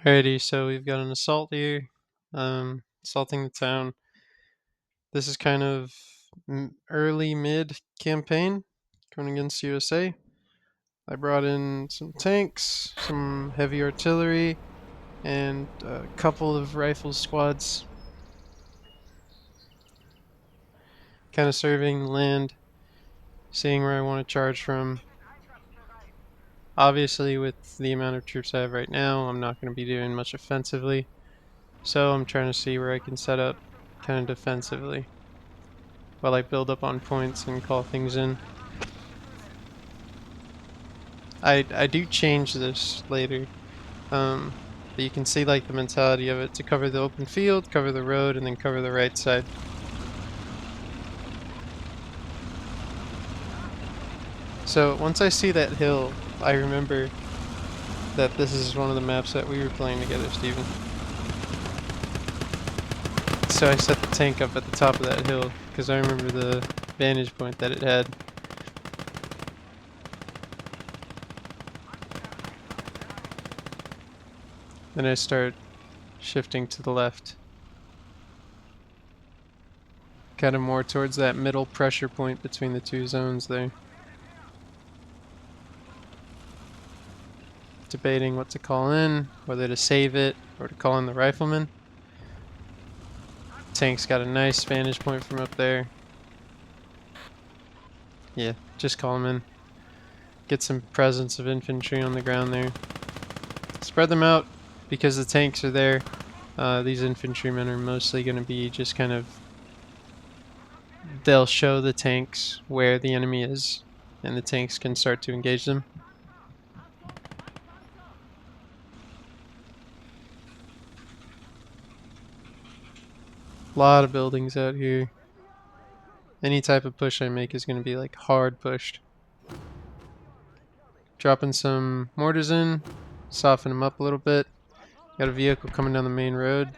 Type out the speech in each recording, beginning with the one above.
Alrighty, so we've got an assault here, assaulting the town. This is kind of early mid campaign going against USA. I brought in some tanks, some heavy artillery, and a couple of rifle squads, kind of surveying the land, seeing where I want to charge from. Obviously, with the amount of troops I have right now, I'm not going to be doing much offensively, so I'm trying to see where I can set up kind of defensively while I build up on points and call things in. I do change this later, but you can see like the mentality of it to cover the open field, cover the road, and then cover the right side. So once I see that hill, I remember that this is one of the maps that we were playing together, Steven. So I set the tank up at the top of that hill because I remember the vantage point that it had. Then I start shifting to the left, kind of more towards that middle pressure point between the two zones there. Debating what to call in, whether to save it or to call in the rifleman. Tank's got a nice vantage point from up there. Yeah, just call him in. Get some presence of infantry on the ground there. Spread them out because the tanks are there. These infantrymen are mostly going to be just kind of... They'll show the tanks where the enemy is, and the tanks can start to engage them. A lot of buildings out here. Any type of push I make is going to be like hard pushed. Dropping some mortars in, soften them up a little bit. Got a vehicle coming down the main road.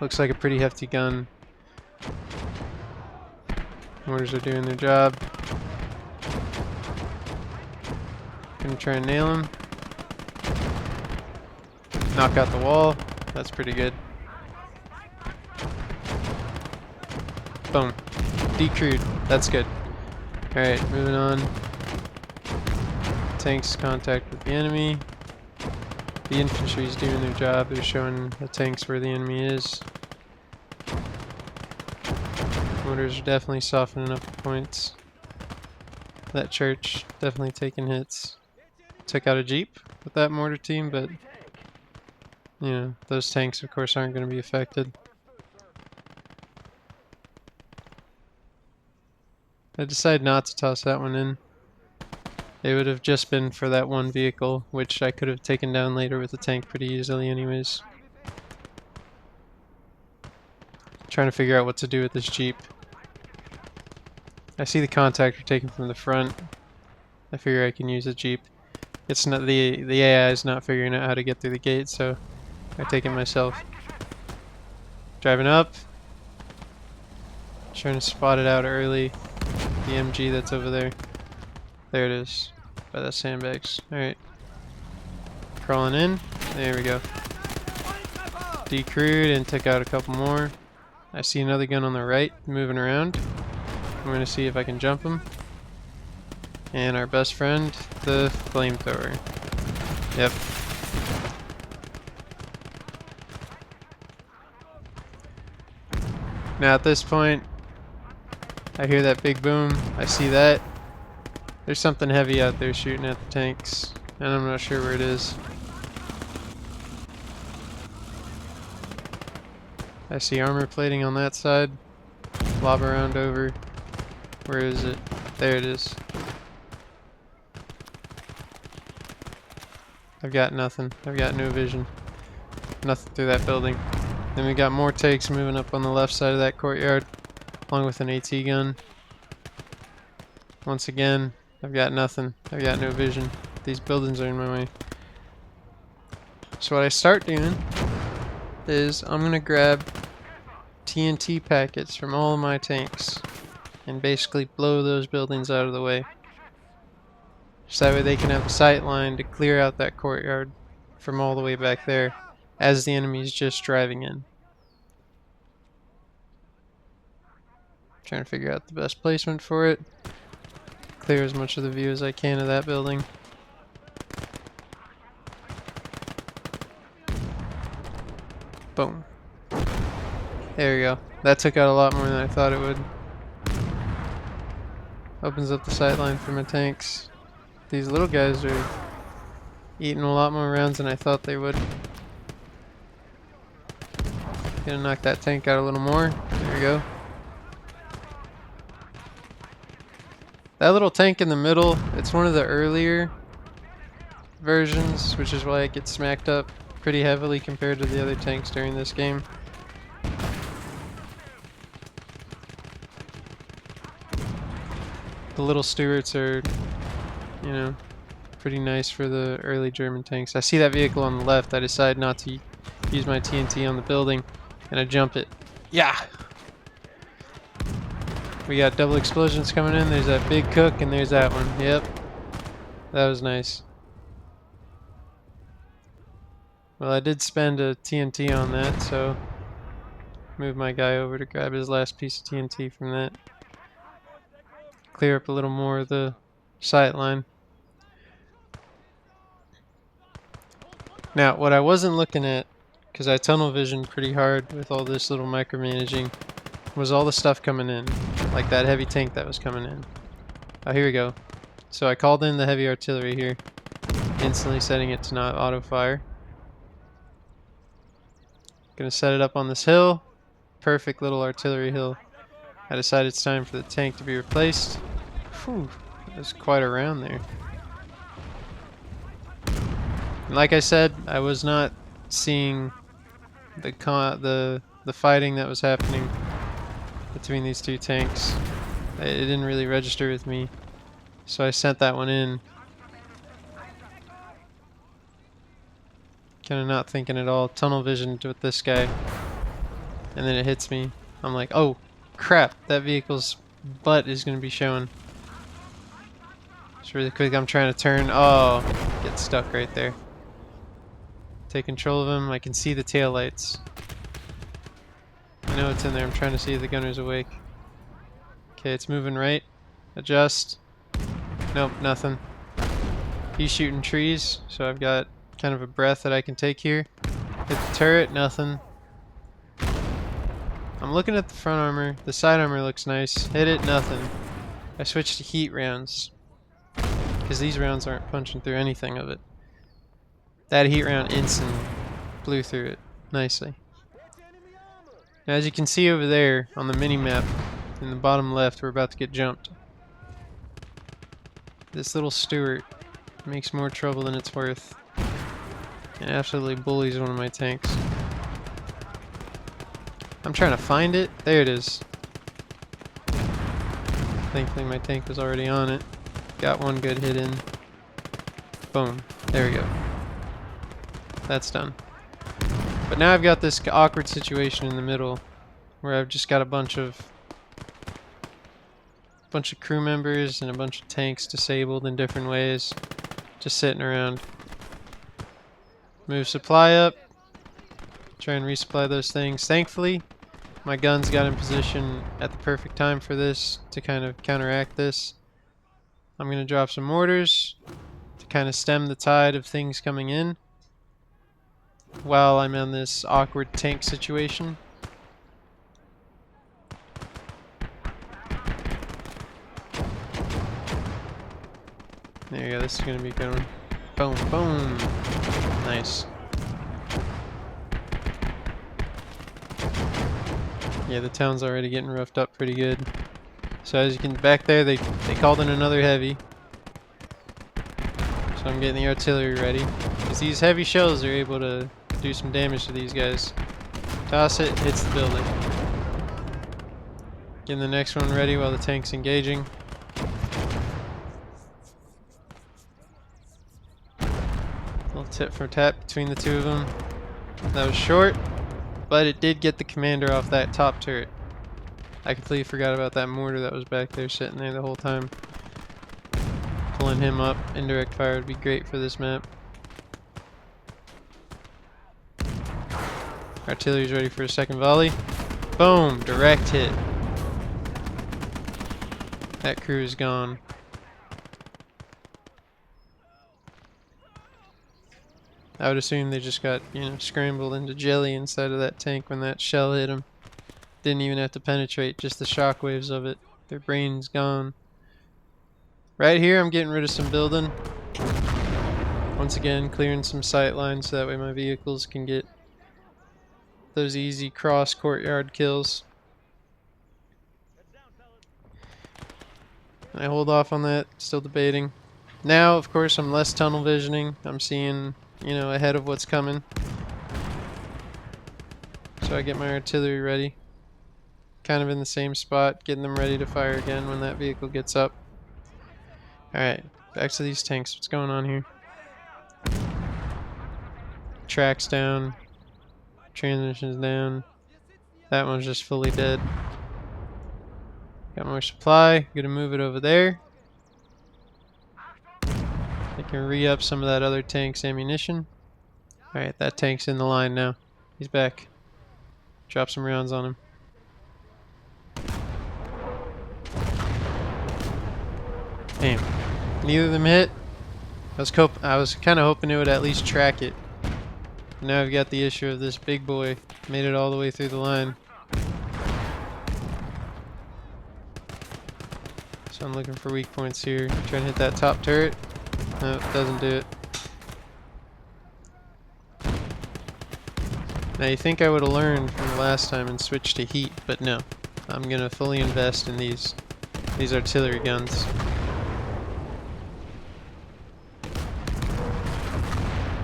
Looks like a pretty hefty gun. Mortars are doing their job. Gonna try and nail him. Knock out the wall. That's pretty good. Boom. Decrewed. That's good. Alright, moving on. Tanks contact with the enemy. The infantry is doing their job. They're showing the tanks where the enemy is. Mortars are definitely softening up the points. That church definitely taking hits. Took out a jeep with that mortar team, but you know, those tanks of course aren't going to be affected. I decided not to toss that one in. It would have just been for that one vehicle, which I could have taken down later with the tank pretty easily anyways. Trying to figure out what to do with this jeep. I see the contactor taken from the front. I figure I can use a jeep. It's not the AI is not figuring out how to get through the gate, so I take it myself. Driving up. Trying to spot it out early. The MG that's over there. There it is. By the sandbags. Alright. Crawling in. There we go. Decrewed and took out a couple more. I see another gun on the right moving around. I'm going to see if I can jump him. And our best friend, the flamethrower. Yep. Now at this point, I hear that big boom. I see that. There's something heavy out there shooting at the tanks, and I'm not sure where it is. I see armor plating on that side. Lob around over. Where is it? There it is. I've got nothing. I've got no vision. Nothing through that building. Then we got more tanks moving up on the left side of that courtyard, along with an AT gun. Once again, I've got nothing. I've got no vision. These buildings are in my way. So what I start doing is I'm gonna grab TNT packets from all of my tanks and basically blow those buildings out of the way. So that way they can have a sight line to clear out that courtyard from all the way back there as the enemy's just driving in. Trying to figure out the best placement for it. Clear as much of the view as I can of that building. Boom. There we go. That took out a lot more than I thought it would. Opens up the sight line for my tanks. These little guys are eating a lot more rounds than I thought they would. Gonna knock that tank out a little more. There we go. That little tank in the middle, it's one of the earlier versions, which is why it gets smacked up pretty heavily compared to the other tanks during this game. The little Stuarts are, you know, pretty nice for the early German tanks. I see that vehicle on the left. I decide not to use my TNT on the building, and I jump it. Yeah! We got double explosions coming in. There's that big cook, and there's that one. Yep. That was nice. Well, I did spend a TNT on that, so move my guy over to grab his last piece of TNT from that. Clear up a little more of the sight line. Now, what I wasn't looking at, because I tunnel visioned pretty hard with all this little micromanaging, was all the stuff coming in. Like that heavy tank that was coming in. Oh, here we go. So I called in the heavy artillery here, instantly setting it to not auto fire. Gonna set it up on this hill. Perfect little artillery hill. I decided it's time for the tank to be replaced. Whew, that was quite a round there. And like I said, I was not seeing the fighting that was happening between these two tanks. It didn't really register with me, so I sent that one in. Kind of not thinking at all. Tunnel visioned with this guy, and then it hits me. I'm like, oh crap, that vehicle's butt is going to be showing. Just really quick, I'm trying to turn. Oh, get stuck right there. Take control of him. I can see the taillights. I know it's in there. I'm trying to see if the gunner's awake. Okay, it's moving right. Adjust. Nope, nothing. He's shooting trees, so I've got kind of a breath that I can take here. Hit the turret, nothing. I'm looking at the front armor. The side armor looks nice. Hit it, nothing. I switched to heat rounds, because these rounds aren't punching through anything of it. That heat round instantly blew through it nicely. Now, as you can see over there on the mini-map, in the bottom left, we're about to get jumped. This little Stuart makes more trouble than it's worth, and absolutely bullies one of my tanks. I'm trying to find it. There it is. Thankfully my tank was already on it. Got one good hit in. Boom. There we go. That's done. But now I've got this awkward situation in the middle where I've just got a bunch of crew members and a bunch of tanks disabled in different ways, just sitting around. Move supply up. Try and resupply those things. Thankfully, my guns got in position at the perfect time for this to kind of counteract this. I'm going to drop some mortars to kind of stem the tide of things coming in while I'm in this awkward tank situation. There you go, this is going to be a good one. Boom, boom. Nice. Yeah, the town's already getting roughed up pretty good. So as you can, back there, they called in another heavy. So I'm getting the artillery ready. Because these heavy shells are able to do some damage to these guys. Toss it, hits the building. Getting the next one ready while the tank's engaging. Little tit for tat between the two of them. That was short, but it did get the commander off that top turret. I completely forgot about that mortar that was back there sitting there the whole time. pulling him up. Indirect fire would be great for this map. Artillery's ready for a second volley. Boom! Direct hit. That crew is gone. I would assume they just got, scrambled into jelly inside of that tank when that shell hit them. Didn't even have to penetrate, just the shockwaves of it. Their brain's gone. Right here, I'm getting rid of some building. Once again, clearing some sight lines so that way my vehicles can get those easy cross courtyard kills. I hold off on that, still debating. Now, of course, I'm less tunnel visioning. I'm seeing, ahead of what's coming. So I get my artillery ready. Kind of in the same spot, getting them ready to fire again when that vehicle gets up. Alright, back to these tanks. What's going on here? Tracks down. Transmission's down. That one's just fully dead. Got more supply. Gonna move it over there. I can re-up some of that other tank's ammunition. Alright, that tank's in the line now. He's back. Drop some rounds on him. Damn. Neither of them hit. I was kind of hoping it would at least track it. Now I've got the issue of this big boy. Made it all the way through the line. So I'm looking for weak points here. Trying to hit that top turret. No, it doesn't do it. Now you think I would have learned from the last time and switched to heat, but no. I'm gonna fully invest in these artillery guns.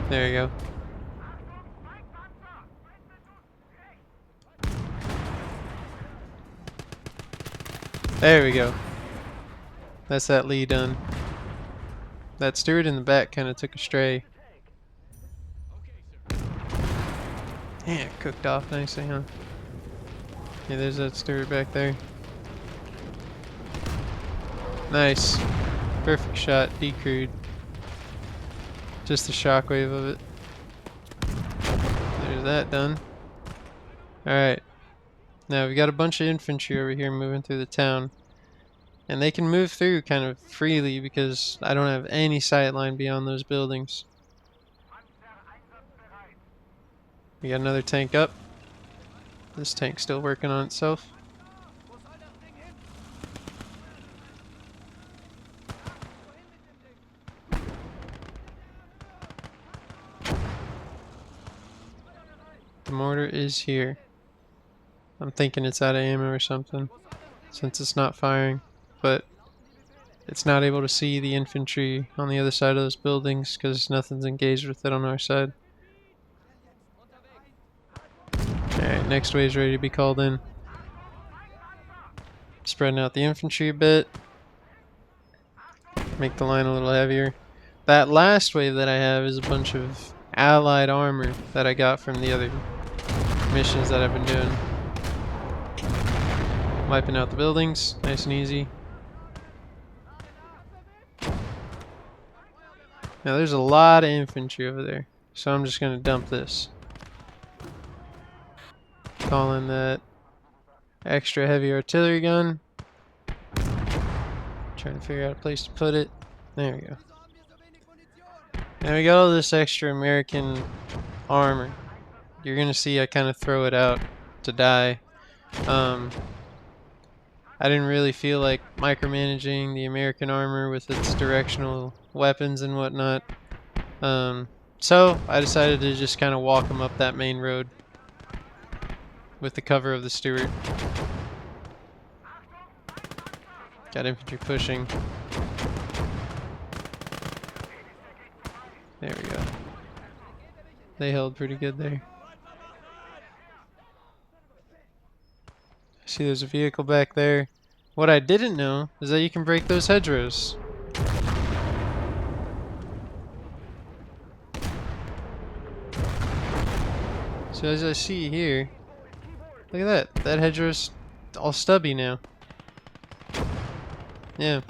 There you go. There we go. That's that Lee done. That steward in the back kind of took a stray. Yeah, cooked off nicely, huh? Yeah, there's that steward back there. Nice. Perfect shot, decrewed. Just the shockwave of it. There's that done. Alright. Now we've got a bunch of infantry over here moving through the town. And they can move through kind of freely because I don't have any sight line beyond those buildings. We got another tank up. This tank's still working on itself. The mortar is here. I'm thinking it's out of ammo or something, since it's not firing, but it's not able to see the infantry on the other side of those buildings because nothing's engaged with it on our side. Alright, next wave's ready to be called in. Spreading out the infantry a bit. Make the line a little heavier. That last wave that I have is a bunch of allied armor that I got from the other missions that I've been doing. Wiping out the buildings, nice and easy. Now there's a lot of infantry over there, so I'm just gonna dump this. Call in that extra heavy artillery gun. Trying to figure out a place to put it. There we go. Now we got all this extra American armor. You're gonna see I kind of throw it out to die. I didn't really feel like micromanaging the American armor with its directional weapons and whatnot. So I decided to just kind of walk them up that main road with the cover of the Stewart. Got infantry pushing. There we go. They held pretty good there. See, there's a vehicle back there. What I didn't know is that you can break those hedgerows. So as I see here, look at that. That hedgerow's all stubby now. Yeah,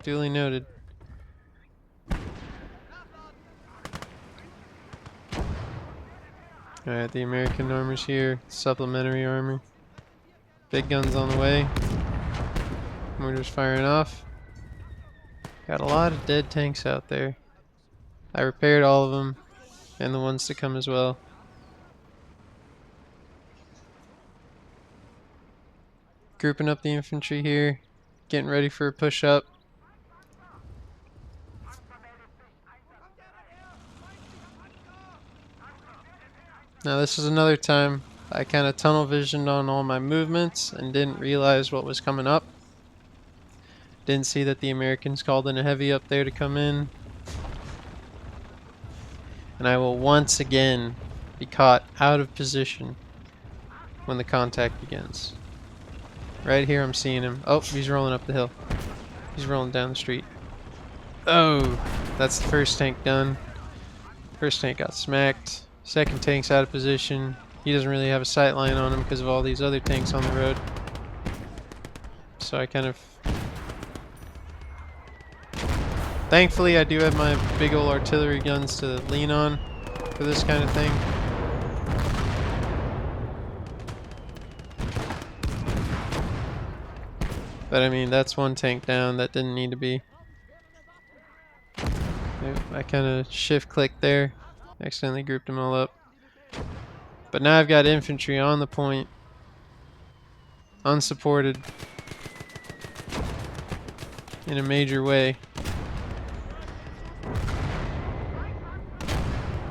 duly noted. Alright, the American armor's here. Supplementary armor. Big guns on the way. Mortars firing off. Got a lot of dead tanks out there. I repaired all of them, and the ones to come as well. Grouping up the infantry here, getting ready for a push up. Now this is another time I kind of tunnel visioned on all my movements and didn't realize what was coming up. Didn't see that the Americans called in a heavy up there to come in. And I will once again be caught out of position when the contact begins. Right here I'm seeing him. Oh, he's rolling up the hill. He's rolling down the street. Oh, that's the first tank done. First tank got smacked. Second tank's out of position. He doesn't really have a sight line on him because of all these other tanks on the road. So I kind of... Thankfully I do have my big old artillery guns to lean on for this kind of thing. But I mean, that's one tank down that didn't need to be. I kind of shift clicked there. Accidentally grouped them all up. But now I've got infantry on the point. Unsupported. In a major way.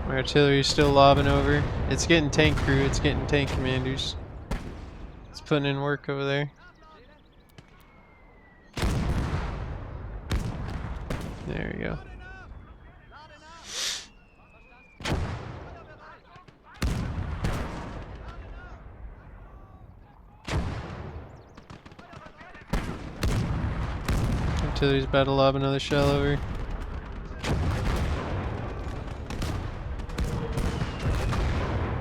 My artillery's still lobbing over. It's getting tank crew, it's getting tank commanders. It's putting in work over there. There we go. Artillery's about to lob another shell over.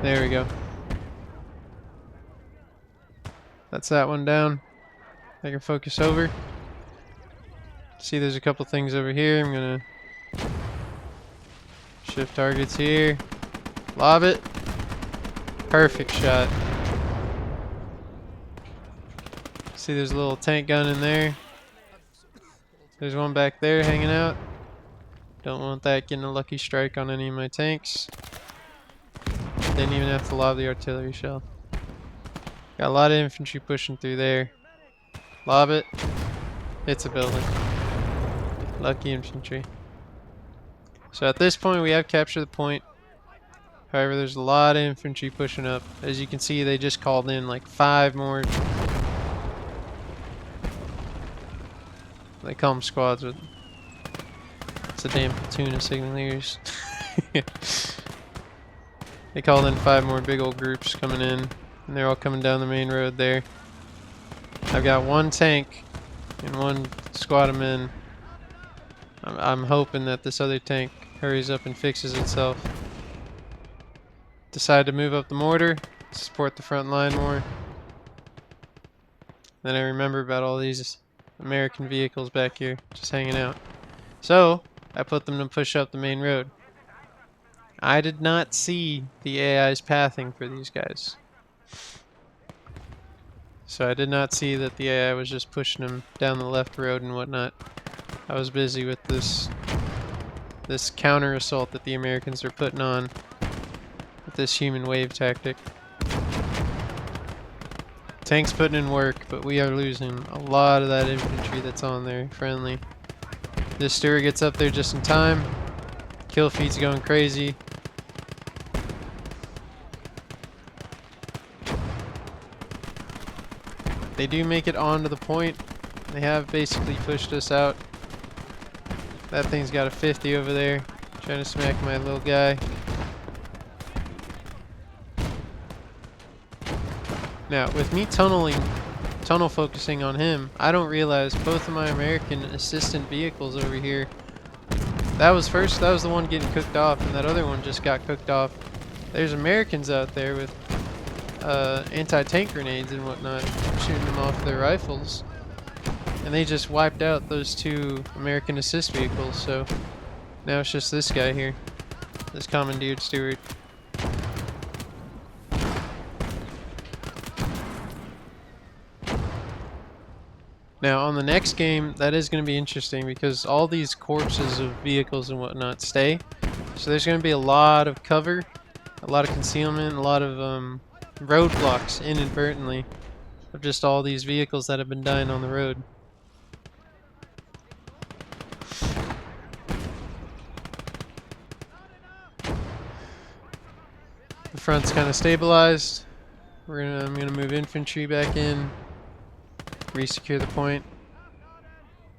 There we go. That's that one down. I can focus over. See, there's a couple things over here. I'm gonna shift targets here. Lob it. Perfect shot. See, there's a little tank gun in there. There's one back there hanging out. Don't want that getting a lucky strike on any of my tanks. Didn't even have to lob the artillery shell. Got a lot of infantry pushing through there. Lob it. Hits a building. Lucky infantry. So at this point we have captured the point. However, there's a lot of infantry pushing up. As you can see, they just called in like 5 more. They call them squads, but it's a damn platoon of signalers. They called in 5 more big old groups coming in, and they're all coming down the main road there. I've got 1 tank and 1 squad of men. I'm hoping that this other tank hurries up and fixes itself. Decide to move up the mortar, support the front line more. Then I remember about all these American vehicles back here just hanging out. So I put them to push up the main road. I did not see the AI's pathing for these guys. So I did not see that the AI was just pushing them down the left road and whatnot. I was busy with this counter assault that the Americans are putting on with this human wave tactic. Tanks putting in work, but we are losing a lot of that infantry that's on there, friendly. This Stewart gets up there just in time. Kill feed's going crazy. They do make it onto the point. They have basically pushed us out. That thing's got a 50 over there, trying to smack my little guy. Now, with me tunnel focusing on him, I don't realize both of my American assistant vehicles over here. That was the one getting cooked off, and that other one just got cooked off. There's Americans out there with anti-tank grenades and whatnot, shooting them off their rifles. And they just wiped out those 2 American assist vehicles, so now it's just this guy here. This commandeered Stewart. Now on the next game, that is going to be interesting because all these corpses of vehicles and whatnot stay. So there's going to be a lot of cover, a lot of concealment, a lot of roadblocks inadvertently of just all these vehicles that have been dying on the road. The front's kind of stabilized. I'm gonna move infantry back in, re-secure the point.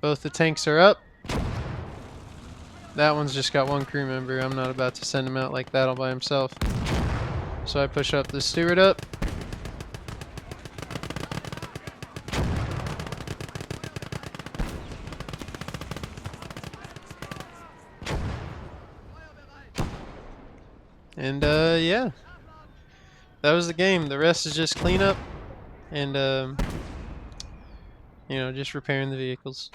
Both the tanks are up. That one's just got one crew member. I'm not about to send him out like that all by himself. So I push up the steward up. And yeah, that was the game. The rest is just cleanup and you know, just repairing the vehicles.